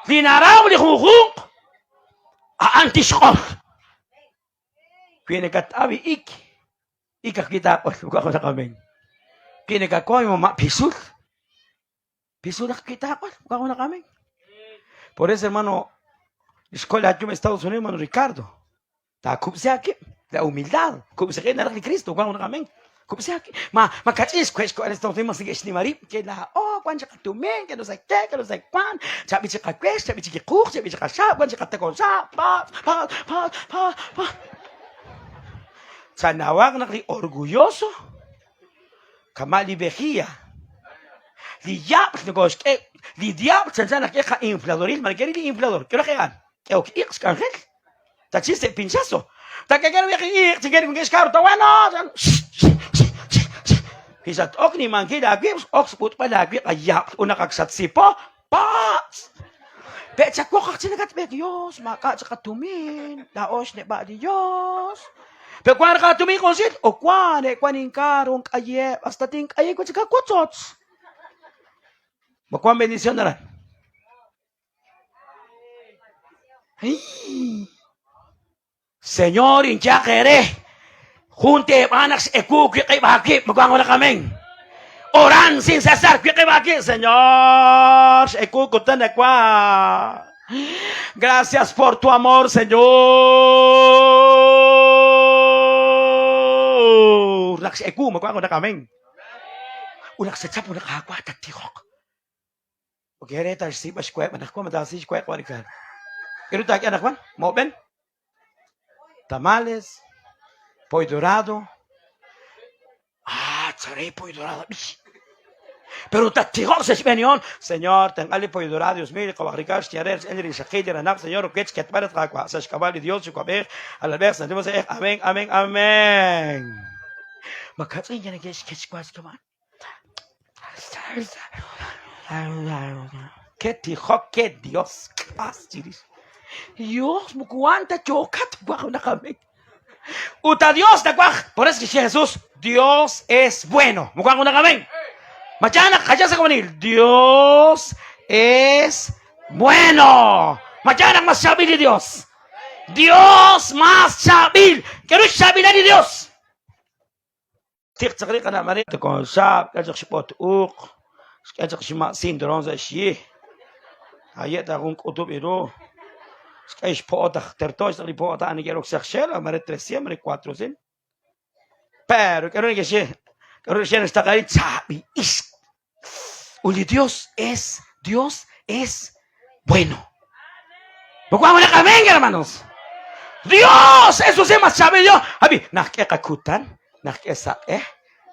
Linaraw li hukuk. Aantishkol. Pinagkatawi ikakita ko. Huwag ako na kami. Pinagkakoy mo mapisul. Pisul nakakita ko. Huwag ako na kami. Por eso, hermano, escuela aquí en Estados Unidos, hermano Ricardo. Ta kubse aquí. La humildad. Kubse aquí, narak ni Cristo. Huwag ako na kami. Kubse aquí. Makachis, kwes ko, Estados Unidos, sige, sinimari. Kaya kwan siya katumin, kaya say te, kaya say kwan. Sabi siya kakwes, sabi siya kikuk, sabi siya kasyap, kwan siya katakon sa, pa. Sa nawag na kay orgulloso, kamalibehia, liyap, negos, liyap, sansan na kaya ka-infladoril, manikeri di inflador, kaya kayan, kaya ik, skangel, tachiste, pinchaso, takagano yung ik, sigari kong iskaro, tawano, Kisat ok ni mangki lagi, ok sebut pa lagi kaya una kagsatsi po, pas. Becak ko kagsinagat be Dios, maka sa katumin, daos ne ba Dios. Pe kwan ka tumin konsit, o kwan e kwaning karong kaye, hasta ting kaye ko sa kutsots. Makwan bendición na ran. Señor, incha kere. Junte anak eku kay baki magwango na kaming. Oran sin cesar kay baki, Señor. Eku kutan kwa. Gracias por tu amor, Señor. Laks eku magwango na kaming. Unak sa chap unak hakwa tatihok. Okay, reta si pas kwek manak ko madasi kwek ko kan. Kero tak anak man, mo ben? Tamales. Pollo dorado. Tsaré pollo dorado. Pero tatihok sa Espanyol. Señor, tangale pollo dorado. Dios mío, kabarikash, tiares, elri, shakid, anak, Señor, ukets, ketparet, kakwa. Sa shkabali, Dios, shukabeh, alabeh, sa Dios, amen, amen, amen. Magkatsin yan, ketskwas, kaman. Ketihok, ket Dios. Dios, mukuanta, chokat, bako na kami. Uta Dios na kwak. Por eso que Jesús, Dios es bueno. Mukhang una kami. Machana, kaya sa kamanil. Dios es bueno. Machana, mas sabi ni Dios. Dios mas sabi. Kaya sabi na ni Dios. Tik sakri ka na marin. Ito kong sab. Kaya sa sipot uk. Kaya sa simasin. Doron sa siye. Ayat akong kutub ito. Skaish po otak tertoy sa po otak ani gerok sakshel amare 300 amare 400 pero quiero que se está cari sabi is uli Dios es bueno. Pagwamo na kami hermanos. Dios eso se mas sabi yo abi nakikakutan nakisa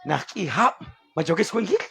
nakihap majogis ko ingil